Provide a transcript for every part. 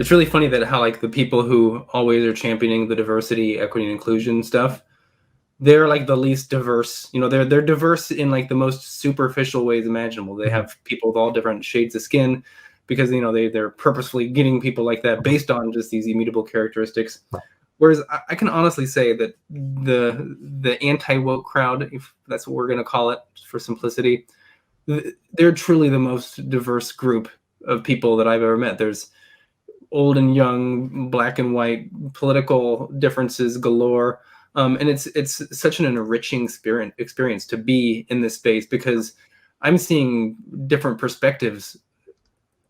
It's really funny that how like the people who always are championing the diversity, equity, and inclusion stuff, they're like the least diverse. They're diverse in like the most superficial ways imaginable. They have people with all different shades of skin because they're purposefully getting people like that based on just these immutable characteristics. Whereas I can honestly say that the anti-woke crowd, if that's what we're going to call it for simplicity, they're truly the most diverse group of people that I've ever met. There's old and young, black and white, political differences galore. And it's such an enriching experience to be in this space because I'm seeing different perspectives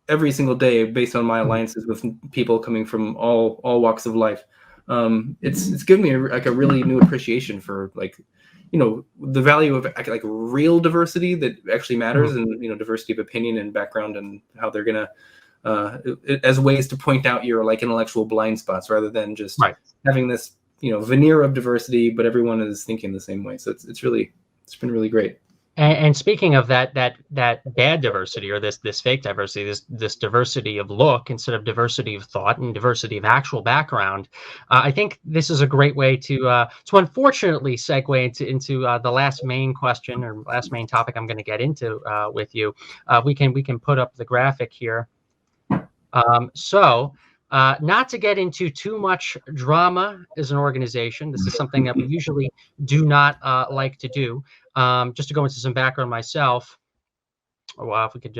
every single day based on my alliances with people coming from all walks of life. It's given me a really new appreciation for the value of like real diversity that actually matters, and diversity of opinion and background, and how they're gonna as ways to point out your like intellectual blind spots rather than just having this veneer of diversity, but everyone is thinking the same way. So it's been really great. And speaking of that bad diversity, or this fake diversity, this diversity of look instead of diversity of thought and diversity of actual background, I think this is a great way to unfortunately segue into the last main question or last main topic I'm going to get into with you. We can put up the graphic here. Not to get into too much drama as an organization, this is something that we usually do not like to do. Just to go into some background myself, well, if we could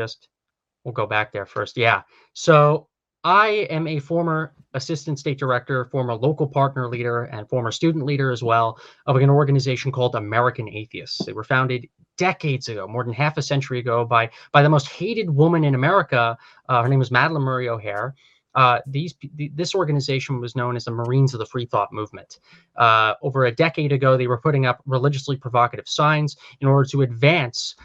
we'll go back there first. Yeah. So I am a former assistant state director, former local partner leader, and former student leader as well of an organization called American Atheists. They were founded decades ago, more than half a century ago, by the most hated woman in America. Her name was Madeleine Murray O'Hair. This organization was known as the Marines of the Free Thought Movement. Over a decade ago, they were putting up religiously provocative signs in order to advance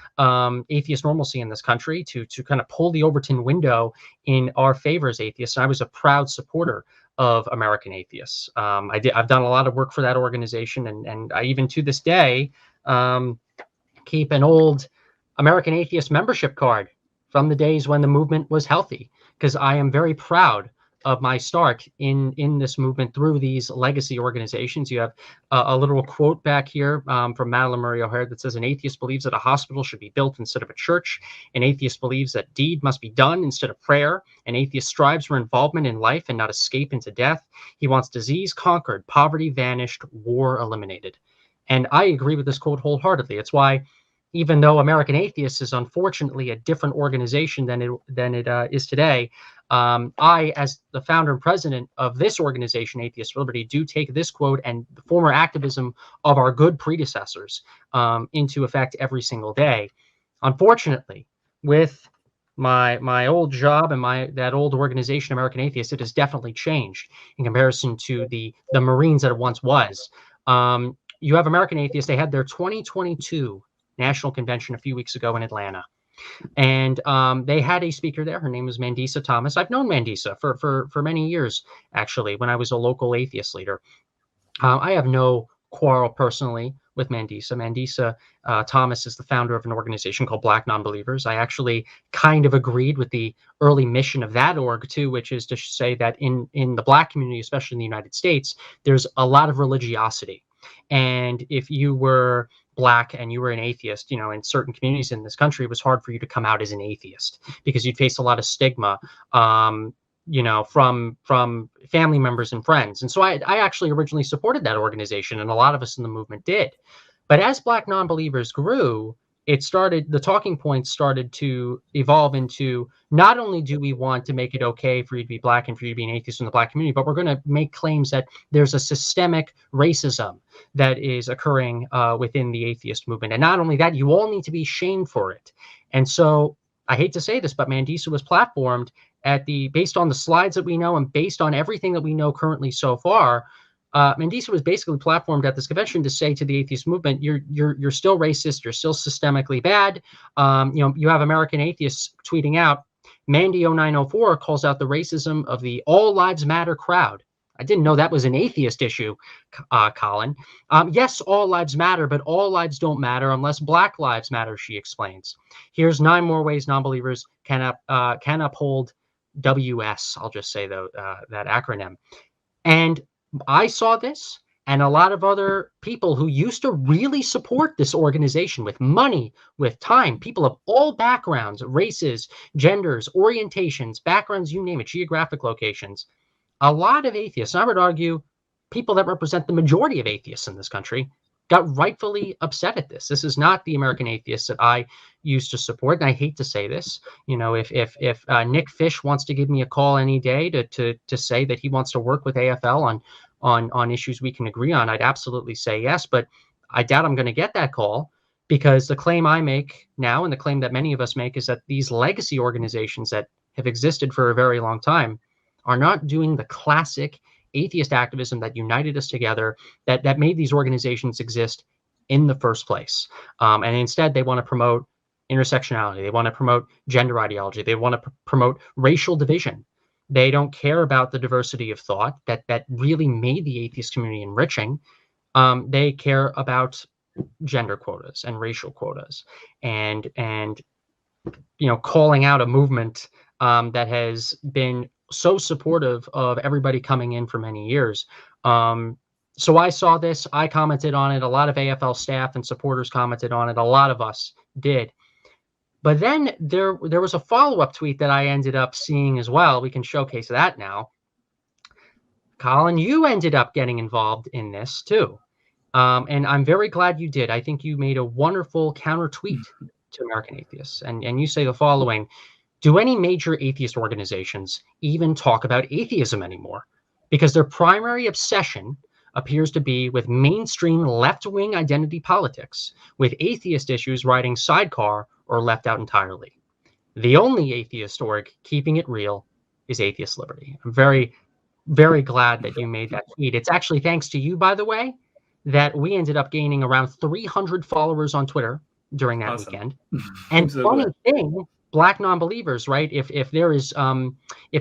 atheist normalcy in this country, to kind of pull the Overton window in our favor as atheists. And I was a proud supporter of American Atheists. I've done a lot of work for that organization, and I even to this day keep an old American Atheist membership card from the days when the movement was healthy, because I am very proud of my start in this movement through these legacy organizations. You have a little quote back here from Madeleine Murray O'Hair that says, "An atheist believes that a hospital should be built instead of a church. An atheist believes that deed must be done instead of prayer. An atheist strives for involvement in life and not escape into death. He wants disease conquered, poverty vanished, war eliminated." And I agree with this quote wholeheartedly. It's why, even though American Atheists is unfortunately a different organization than it is today, I, as the founder and president of this organization, Atheist for Liberty, do take this quote and the former activism of our good predecessors into effect every single day. Unfortunately, with my old job and that old organization, American Atheists, it has definitely changed in comparison to the Marines that it once was. You have American Atheists. They had their 2022 national convention a few weeks ago in Atlanta. And they had a speaker there. Her name is Mandisa Thomas. I've known Mandisa for many years, actually, when I was a local atheist leader. I have no quarrel personally with Mandisa. Mandisa Thomas is the founder of an organization called Black Nonbelievers. I actually kind of agreed with the early mission of that org too, which is to say that in the Black community, especially in the United States, there's a lot of religiosity. And if you were Black and you were an atheist, in certain communities in this country, it was hard for you to come out as an atheist because you'd face a lot of stigma, from family members and friends. And so I actually originally supported that organization, and a lot of us in the movement did. But as Black Nonbelievers grew, the talking points started to evolve into, not only do we want to make it okay for you to be Black and for you to be an atheist in the Black community, but we're going to make claims that there's a systemic racism that is occurring within the atheist movement. And not only that, you all need to be shamed for it. And so I hate to say this, but Mandisa was platformed based on the slides that we know and based on everything that we know currently so far. Mandisa was basically platformed at this convention to say to the atheist movement, you're still racist, you're still systemically bad. You have American Atheists tweeting out, Mandy0904 calls out the racism of the All Lives Matter crowd. I didn't know that was an atheist issue, Colin. Yes, all lives matter, but all lives don't matter unless Black lives matter, she explains. Here's 9 more ways nonbelievers can uphold WS. I'll just say that acronym. And I saw this, and a lot of other people who used to really support this organization with money, with time, people of all backgrounds, races, genders, orientations, backgrounds, you name it, geographic locations. A lot of atheists, and I would argue people that represent the majority of atheists in this country, got rightfully upset at this. This is not the American atheists that I used to support, and I hate to say this. You know, if Nick Fish wants to give me a call any day to say that he wants to work with AFL on issues we can agree on, I'd absolutely say yes. But I doubt I'm going to get that call, because the claim I make now, and the claim that many of us make, is that these legacy organizations that have existed for a very long time are not doing the classic atheist activism that united us together, that made these organizations exist in the first place. And instead, they want to promote intersectionality. They want to promote gender ideology. They want to promote racial division. They don't care about the diversity of thought that really made the atheist community enriching. They care about gender quotas and racial quotas, and calling out a movement that has been so supportive of everybody coming in for many years. So I saw this, I commented on it. A lot of AFL staff and supporters commented on it. A lot of us did. But then there was a follow-up tweet that I ended up seeing as well. We can showcase that now. Colin, you ended up getting involved in this too. And I'm very glad you did. I think you made a wonderful counter tweet to American Atheists. And you say the following: do any major atheist organizations even talk about atheism anymore? Because their primary obsession appears to be with mainstream left-wing identity politics, with atheist issues riding sidecar or left out entirely. The only atheist org keeping it real is Atheist Liberty. I'm very, very glad that you made that tweet. It's actually thanks to you, by the way, that we ended up gaining around 300 followers on Twitter during that weekend. And so funny glad. thing, Black non-believers, right? If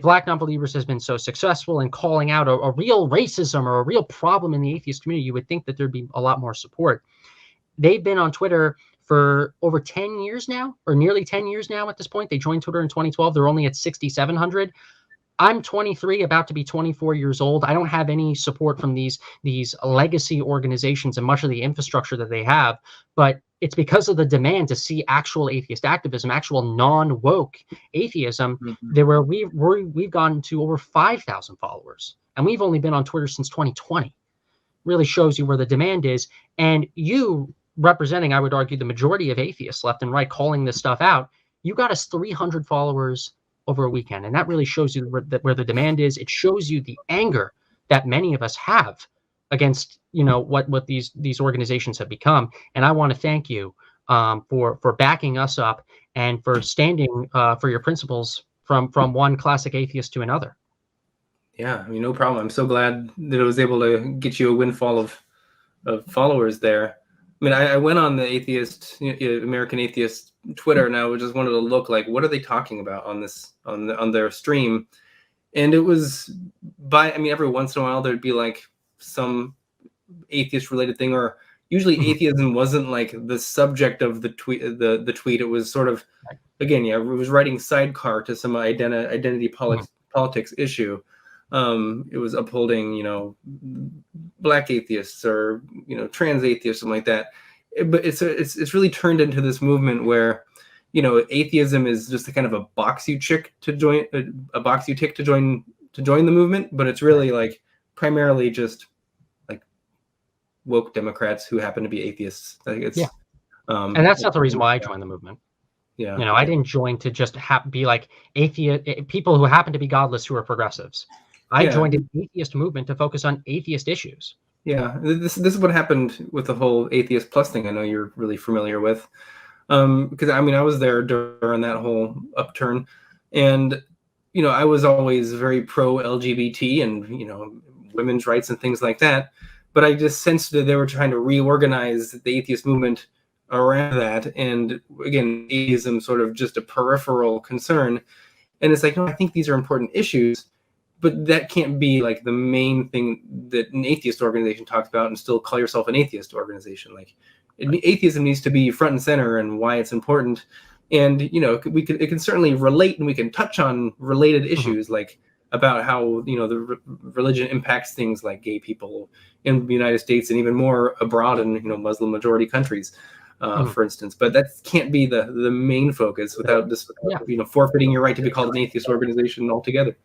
Black non-believers has been so successful in calling out a real racism or a real problem in the atheist community, you would think that there'd be a lot more support. They've been on Twitter for over 10 years now, or nearly 10 years now at this point. They joined Twitter in 2012. They're only at 6,700. I'm 23, about to be 24 years old. I don't have any support from these legacy organizations and much of the infrastructure that they have, but it's because of the demand to see actual atheist activism, actual non-woke atheism, where we've gone to over 5,000 followers, and we've only been on Twitter since 2020. Really shows you where the demand is. And you, representing, I would argue, the majority of atheists left and right, calling this stuff out, you got us 300 followers over a weekend. And that really shows you where the demand is. It shows you the anger that many of us have against, what these organizations have become. And I want to thank you for backing us up and for standing for your principles from one classic atheist to another. Yeah, no problem. I'm so glad that I was able to get you a windfall of followers there. I went on the American Atheist Twitter, and I just wanted to look like, what are they talking about on their stream? And it was every once in a while there'd be like some atheist related thing, or usually atheism wasn't like the subject of the tweet. The tweet, it was sort of, again, it was writing sidecar to some identity politics issue. It was upholding, Black atheists or, trans atheists, something like that. But it's really turned into this movement where, atheism is just a kind of a box you tick to join the movement. But it's really like primarily just like woke Democrats who happen to be atheists. And that's not the reason why I joined the movement. Yeah. I didn't join to just be like people who happen to be godless who are progressives. I joined an atheist movement to focus on atheist issues. Yeah, this is what happened with the whole Atheist Plus thing. I know you're really familiar with, because I was there during that whole upturn, and I was always very pro LGBT and women's rights and things like that. But I just sensed that they were trying to reorganize the atheist movement around that, and again, atheism sort of just a peripheral concern. And it's like, no, I think these are important issues, but that can't be like the main thing that an atheist organization talks about and still call yourself an atheist organization. Like, atheism needs to be front and center and why it's important. And it can certainly relate, and we can touch on related issues like about how the religion impacts things like gay people in the United States and even more abroad in Muslim majority countries, for instance. But that can't be the main focus without just Yeah. forfeiting your right to be called an atheist organization altogether.